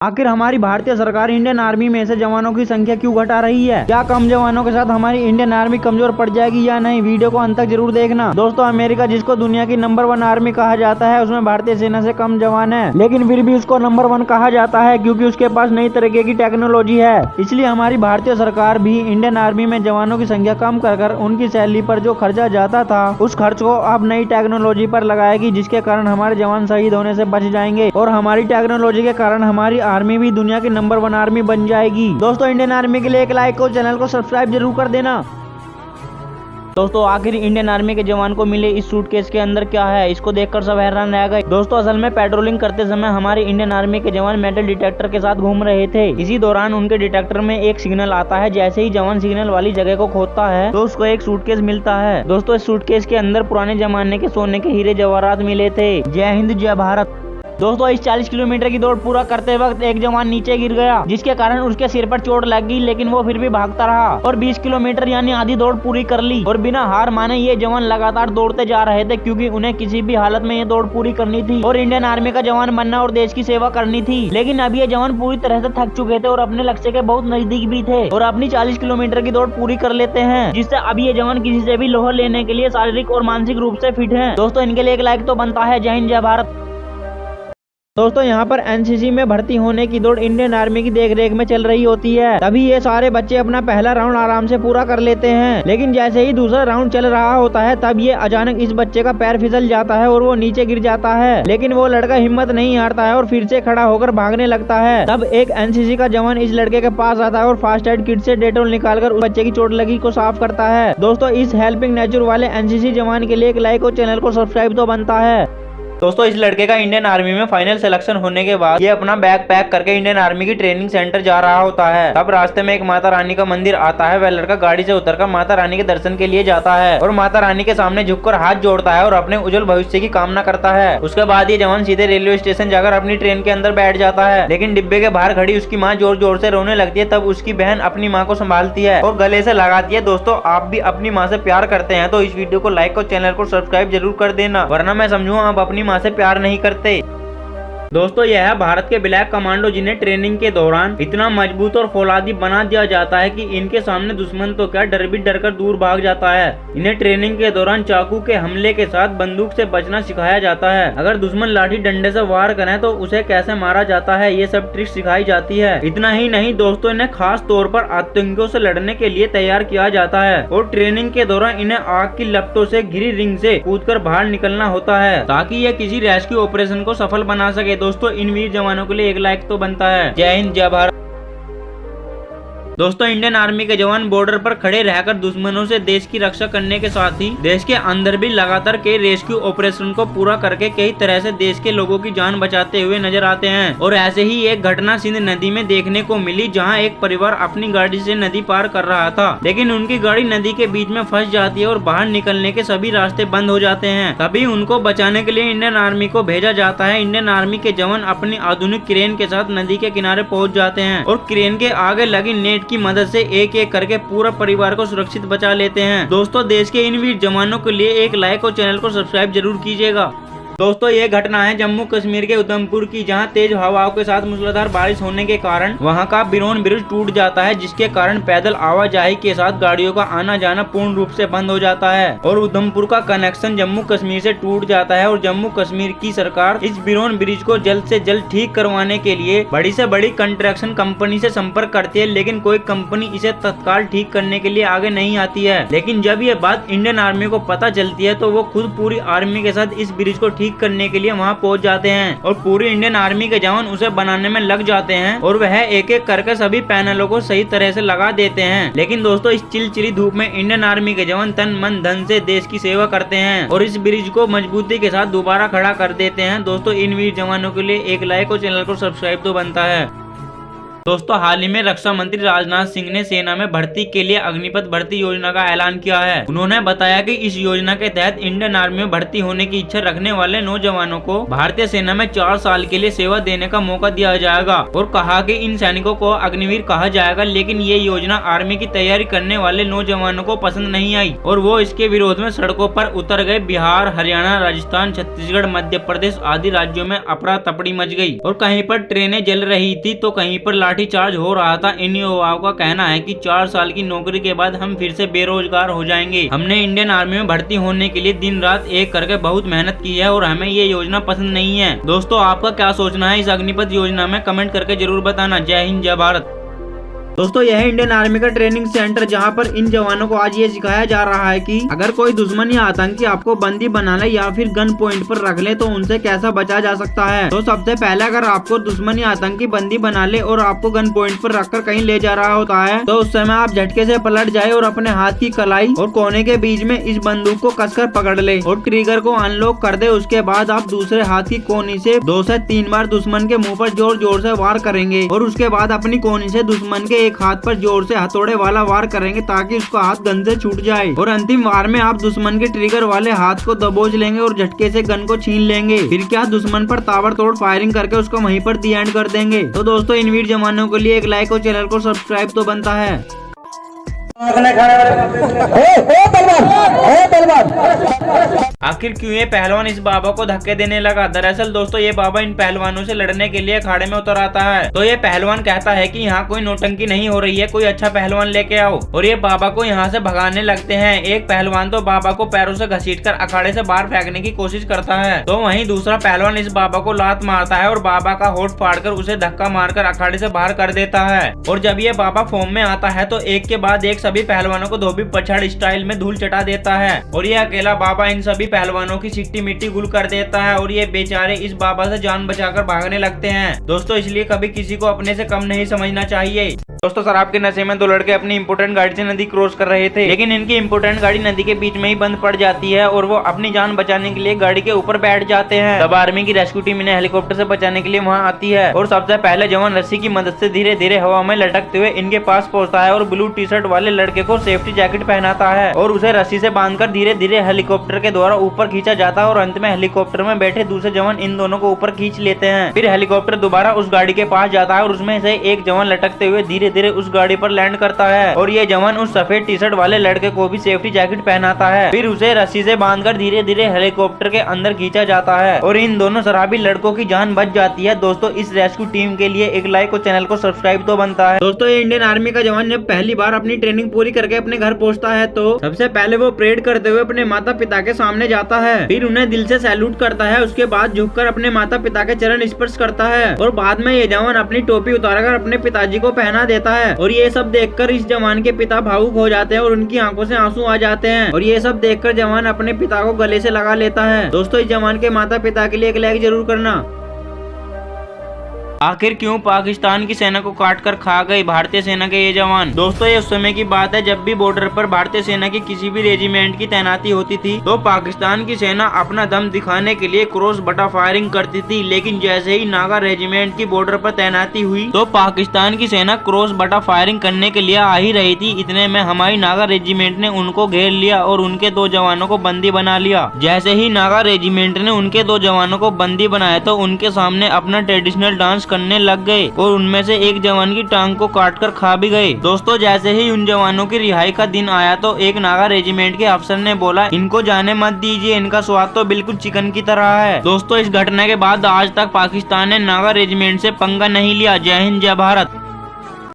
आखिर हमारी भारतीय सरकार इंडियन आर्मी में से जवानों की संख्या क्यों घटा रही है? क्या कम जवानों के साथ हमारी इंडियन आर्मी कमजोर पड़ जाएगी या नहीं? वीडियो को अंत तक जरूर देखना। दोस्तों, अमेरिका जिसको दुनिया की नंबर 1 आर्मी कहा जाता है, उसमें भारतीय सेना से कम जवान है, लेकिन फिर भी उसको नंबर 1 कहा जाता है क्योंकि उसके पास नई तरीके की टेक्नोलॉजी है। इसलिए हमारी भारतीय सरकार भी इंडियन आर्मी में जवानों की संख्या कम कर उनकी सैलरी पर जो खर्चा जाता था, उस खर्च को अब नई टेक्नोलॉजी पर लगाएगी, जिसके कारण हमारे जवान शहीद होने से बच जाएंगे और हमारी टेक्नोलॉजी के कारण हमारी आर्मी भी दुनिया की नंबर 1 आर्मी बन जाएगी। दोस्तों, इंडियन आर्मी के लिए एक लाइक और चैनल को सब्सक्राइब जरूर कर देना। दोस्तों, आखिर इंडियन आर्मी के जवान को मिले इस सूटकेस के अंदर क्या है, इसको देखकर सब हैरान रह गए। दोस्तों, असल में पेट्रोलिंग करते समय हमारी इंडियन आर्मी के जवान मेटल डिटेक्टर के साथ घूम रहे थे। इसी दौरान उनके डिटेक्टर में एक सिग्नल आता है। जैसे ही जवान सिग्नल वाली जगह को खोदता है तो उसको एक सूटकेस मिलता है। दोस्तों, इस सूटकेस के अंदर पुराने जमाने के सोने के हीरे जवाहरात मिले थे। जय हिंद, जय भारत। दोस्तों, इस 40 किलोमीटर की दौड़ पूरा करते वक्त एक जवान नीचे गिर गया, जिसके कारण उसके सिर पर चोट लग गई, लेकिन वो फिर भी भागता रहा और 20 किलोमीटर यानी आधी दौड़ पूरी कर ली। और बिना हार माने ये जवान लगातार दौड़ते जा रहे थे, क्योंकि उन्हें किसी भी हालत में ये दौड़ पूरी करनी थी और इंडियन आर्मी का जवान बनना और देश की सेवा करनी थी। लेकिन अब ये जवान पूरी तरह से थक चुके थे और अपने लक्ष्य के बहुत नजदीक भी थे और अपनी 40 किलोमीटर की दौड़ पूरी कर लेते हैं, जिससे अब ये जवान किसी से भी लोहा लेने के लिए शारीरिक और मानसिक रूप से फिट है। दोस्तों, इनके लिए एक लाइक तो बनता है। जय हिंद, जय भारत। दोस्तों, यहाँ पर एनसीसी में भर्ती होने की दौड़ इंडियन आर्मी की देखरेख में चल रही होती है। तभी ये सारे बच्चे अपना पहला राउंड आराम से पूरा कर लेते हैं, लेकिन जैसे ही दूसरा राउंड चल रहा होता है, तब ये अचानक इस बच्चे का पैर फिसल जाता है और वो नीचे गिर जाता है। लेकिन वो लड़का हिम्मत नहीं हारता है और फिर से खड़ा होकर भागने लगता है। तब एक एनसीसी का जवान इस लड़के के पास आता है और फास्ट एड किट से डेटॉल निकालकर उस बच्चे की चोट लगी को साफ करता है। दोस्तों, इस हेल्पिंग नेचर वाले एनसीसी जवान के लिए एक लाइक और चैनल को सब्सक्राइब तो बनता है। दोस्तों, इस लड़के का इंडियन आर्मी में फाइनल सिलेक्शन होने के बाद ये अपना बैग पैक करके इंडियन आर्मी की ट्रेनिंग सेंटर जा रहा होता है। तब रास्ते में एक माता रानी का मंदिर आता है। वह लड़का गाड़ी से उतरकर माता रानी के दर्शन के लिए जाता है और माता रानी के सामने झुककर हाथ जोड़ता है और अपने उज्जवल भविष्य की कामना करता है। उसके बाद ये जवान सीधे रेलवे स्टेशन जाकर अपनी ट्रेन के अंदर बैठ जाता है, लेकिन डिब्बे के बाहर खड़ी उसकी माँ जोर जोर से रोने लगती है। तब उसकी बहन अपनी माँ को संभालती है और गले से लगाती है। दोस्तों, आप भी अपनी माँ से प्यार करते हैं तो इस वीडियो को लाइक और चैनल को सब्सक्राइब जरूर कर देना, वरना मैं समझूंगा आप अपनी माँ से प्यार नहीं करते। दोस्तों, यह है भारत के ब्लैक कमांडो, जिन्हें ट्रेनिंग के दौरान इतना मजबूत और फौलादी बना दिया जाता है कि इनके सामने दुश्मन तो क्या डर भी डर कर दूर भाग जाता है। इन्हें ट्रेनिंग के दौरान चाकू के हमले के साथ बंदूक से बचना सिखाया जाता है। अगर दुश्मन लाठी डंडे से वार करे तो उसे कैसे मारा जाता है, ये सब ट्रिक सिखाई जाती है। इतना ही नहीं दोस्तों, इन्हें खास तौर पर आतंकियों से लड़ने के लिए तैयार किया जाता है और ट्रेनिंग के दौरान इन्हें आग की लपटों से घिरी रिंग से कूदकर बाहर निकलना होता है, ताकि ये किसी रेस्क्यू ऑपरेशन को सफल बना सके। दोस्तों, इन वीर जवानों के लिए एक लाइक तो बनता है। जय हिंद, जय भारत। दोस्तों, इंडियन आर्मी के जवान बॉर्डर पर खड़े रहकर दुश्मनों से देश की रक्षा करने के साथ ही देश के अंदर भी लगातार कई रेस्क्यू ऑपरेशन को पूरा करके कई तरह से देश के लोगों की जान बचाते हुए नजर आते हैं। और ऐसे ही एक घटना सिंध नदी में देखने को मिली, जहां एक परिवार अपनी गाड़ी से नदी पार कर रहा था, लेकिन उनकी गाड़ी नदी के बीच में फंस जाती है और बाहर निकलने के सभी रास्ते बंद हो जाते हैं। तभी उनको बचाने के लिए इंडियन आर्मी को भेजा जाता है। इंडियन आर्मी के जवान अपनी आधुनिक क्रेन के साथ नदी के किनारे पहुंच जाते हैं और क्रेन के आगे लगी नेट की मदद से एक एक करके पूरा परिवार को सुरक्षित बचा लेते हैं। दोस्तों, देश के इन वीर जवानों के लिए एक लाइक और चैनल को सब्सक्राइब जरूर कीजिएगा। दोस्तों, ये घटना है जम्मू कश्मीर के उधमपुर की, जहां तेज हवाओं के साथ मूसलाधार बारिश होने के कारण वहां का बिरोन ब्रिज टूट जाता है, जिसके कारण पैदल आवाजाही के साथ गाड़ियों का आना जाना पूर्ण रूप से बंद हो जाता है और उधमपुर का कनेक्शन जम्मू कश्मीर से टूट जाता है। और जम्मू कश्मीर की सरकार इस बिरोन ब्रिज को जल्द से जल्द ठीक करवाने के लिए बड़ी से बड़ी कंस्ट्रक्शन कंपनी से संपर्क करती है, लेकिन कोई कंपनी इसे तत्काल ठीक करने के लिए आगे नहीं आती है। लेकिन जब ये बात इंडियन आर्मी को पता चलती है तो वो खुद पूरी आर्मी के साथ इस ब्रिज को ठीक करने के लिए वहां पहुंच जाते हैं और पूरी इंडियन आर्मी के जवान उसे बनाने में लग जाते हैं और वह एक एक करके सभी पैनलों को सही तरह से लगा देते हैं। लेकिन दोस्तों, इस चिलचिली धूप में इंडियन आर्मी के जवान तन मन धन से देश की सेवा करते हैं और इस ब्रिज को मजबूती के साथ दोबारा खड़ा कर देते हैं। दोस्तों, इन वीर जवानों के लिए एक लाइक और चैनल को सब्सक्राइब तो बनता है। दोस्तों हाल ही में रक्षा मंत्री राजनाथ सिंह ने सेना में भर्ती के लिए अग्निपथ भर्ती योजना का ऐलान किया है। उन्होंने बताया कि इस योजना के तहत इंडियन आर्मी में भर्ती होने की इच्छा रखने वाले नौजवानों को भारतीय सेना में 4 साल के लिए सेवा देने का मौका दिया जाएगा और कहा कि इन सैनिकों को अग्निवीर कहा जाएगा। लेकिन ये योजना आर्मी की तैयारी करने वाले नौजवानों को पसंद नहीं आई और वो इसके विरोध में सड़कों पर उतर गए। बिहार, हरियाणा, राजस्थान, छत्तीसगढ़, मध्य प्रदेश आदि राज्यों में अफरा तफड़ी मच गई और कहीं पर ट्रेनें जल रही थी तो कहीं पर लाठीचार्ज हो रहा था। इन युवाओं का कहना है कि 4 साल की नौकरी के बाद हम फिर से बेरोजगार हो जाएंगे। हमने इंडियन आर्मी में भर्ती होने के लिए दिन रात एक करके बहुत मेहनत की है और हमें ये योजना पसंद नहीं है। दोस्तों आपका क्या सोचना है इस अग्निपथ योजना में, कमेंट करके जरूर बताना। जय हिंद, जय भारत। दोस्तों यह इंडियन आर्मी का ट्रेनिंग सेंटर जहां पर इन जवानों को आज ये सिखाया जा रहा है कि अगर कोई दुश्मन या आतंकी आपको बंदी बना ले या फिर गन पॉइंट पर रख ले तो उनसे कैसा बचा जा सकता है। तो सबसे पहले अगर आपको दुश्मन या आतंकी बंदी बना ले और आपको गन पॉइंट पर रखकर कहीं ले जा रहा होता है तो उस समय आप झटके से पलट जाए और अपने हाथ की कलाई और कोने के बीच में इस बंदूक को कसकर पकड़ ले और ट्रिगर को अनलॉक कर दे। उसके बाद आप दूसरे हाथ की कोनी से 2 से 3 बार दुश्मन के मुँह पर जोर जोर से वार करेंगे और उसके बाद अपनी कोनी से दुश्मन के एक हाथ पर जोर से हथौड़े वाला वार करेंगे ताकि उसका हाथ गन से छूट जाए और अंतिम वार में आप दुश्मन के ट्रिगर वाले हाथ को दबोच लेंगे और झटके से गन को छीन लेंगे। फिर क्या दुश्मन पर ताबड़तोड़ फायरिंग करके उसको वहीं पर दी एंड कर देंगे। तो दोस्तों इन वीर जवानों के लिए एक लाइक और चैनल को सब्सक्राइब तो बनता है। आखिर क्यों ये पहलवान इस बाबा को धक्के देने लगा? दरअसल दोस्तों ये बाबा इन पहलवानों से लड़ने के लिए अखाड़े में उतर आता है। तो ये पहलवान कहता है कि यहाँ कोई नौटंकी नहीं हो रही है, कोई अच्छा पहलवान लेके आओ और ये बाबा को यहाँ से भगाने लगते हैं। एक पहलवान तो बाबा को पैरों से घसीटकर अखाड़े से बाहर फेंकने की कोशिश करता है तो वहीं दूसरा पहलवान इस बाबा को लात मारता है और बाबा का होठ फाड़कर उसे धक्का मारकर अखाड़े से बाहर कर देता है। और जब ये बाबा फॉर्म में आता है तो एक के बाद एक सभी पहलवानों को धोबी पछाड़ स्टाइल में धूल चटा देता है और ये अकेला बाबा इन सभी पहलवानों की सिट्टी मिट्टी गुल कर देता है और ये बेचारे इस बाबा से जान बचाकर भागने लगते हैं। दोस्तों इसलिए कभी किसी को अपने से कम नहीं समझना चाहिए। दोस्तों शराब के नशे में 2 लड़के अपनी इंपोर्टेंट गाड़ी से नदी क्रॉस कर रहे थे लेकिन इनकी इंपोर्टेंट गाड़ी नदी के बीच में ही बंद पड़ जाती है और वो अपनी जान बचाने के लिए गाड़ी के ऊपर बैठ जाते हैं। तब आर्मी की रेस्क्यू टीम इन्हें हेलीकॉप्टर से बचाने के लिए वहाँ आती है और सबसे पहले जवान रस्सी की मदद से धीरे धीरे हवा में लटकते हुए इनके पास पहुँचता है और ब्लू टी शर्ट वाले लड़के को सेफ्टी जैकेट पहनाता है और उसे रस्सी से बांधकर धीरे धीरे हेलीकॉप्टर के द्वारा ऊपर खींचा जाता है और अंत में हेलीकॉप्टर में बैठे दूसरे जवान इन दोनों को ऊपर खींच लेते हैं। फिर हेलीकॉप्टर दोबारा उस गाड़ी के पास जाता है और उसमें से एक जवान लटकते हुए धीरे धीरे उस गाड़ी पर लैंड करता है और ये जवान उस सफेद टी शर्ट वाले लड़के को भी सेफ्टी जैकेट पहनाता है। फिर उसे रस्सी से बांधकर धीरे धीरे हेलीकॉप्टर के अंदर खींचा जाता है और इन दोनों शराबी लड़कों की जान बच जाती है। दोस्तों इस रेस्क्यू टीम के लिए एक लाइक और चैनल को सब्सक्राइब तो बनता है। दोस्तों ये इंडियन आर्मी का जवान जब पहली बार अपनी ट्रेनिंग पूरी करके अपने घर पहुंचता है तो सबसे पहले वो परेड करते हुए अपने माता पिता के सामने जाता है, फिर उन्हें दिल से सैल्यूट करता है। उसके बाद झुककर अपने माता पिता के चरण स्पर्श करता है और बाद में ये जवान अपनी टोपी उतारकर अपने पिताजी को पहना देता है और ये सब देखकर इस जवान के पिता भावुक हो जाते हैं और उनकी आंखों से आंसू आ जाते हैं और ये सब देखकर जवान अपने पिता को गले से लगा लेता है। दोस्तों इस जवान के माता पिता के लिए एक लाइक जरूर करना। आखिर क्यों पाकिस्तान की सेना को काट कर खा गए भारतीय सेना के ये जवान? दोस्तों ये उस समय की बात है जब भी बॉर्डर पर भारतीय सेना की किसी भी रेजिमेंट की तैनाती होती थी तो पाकिस्तान की सेना अपना दम दिखाने के लिए क्रॉस बटा फायरिंग करती थी। लेकिन जैसे ही नागा रेजिमेंट की बॉर्डर पर तैनाती हुई तो पाकिस्तान की सेना क्रॉस बटा फायरिंग करने के लिए आ ही रही थी। इतने में हमारी नागा रेजिमेंट ने उनको घेर लिया और उनके 2 जवानों को बंदी बना लिया। जैसे ही नागा रेजिमेंट ने उनके 2 जवानों को बंदी बनाया तो उनके सामने अपना ट्रेडिशनल डांस करने लग गए और उनमें से एक जवान की टांग को काटकर खा भी गए। दोस्तों जैसे ही उन जवानों की रिहाई का दिन आया तो एक नागा रेजिमेंट के अफसर ने बोला इनको जाने मत दीजिए, इनका स्वाद तो बिल्कुल चिकन की तरह है। दोस्तों इस घटना के बाद आज तक पाकिस्तान ने नागा रेजिमेंट से पंगा नहीं लिया। जय हिंद, जय भारत।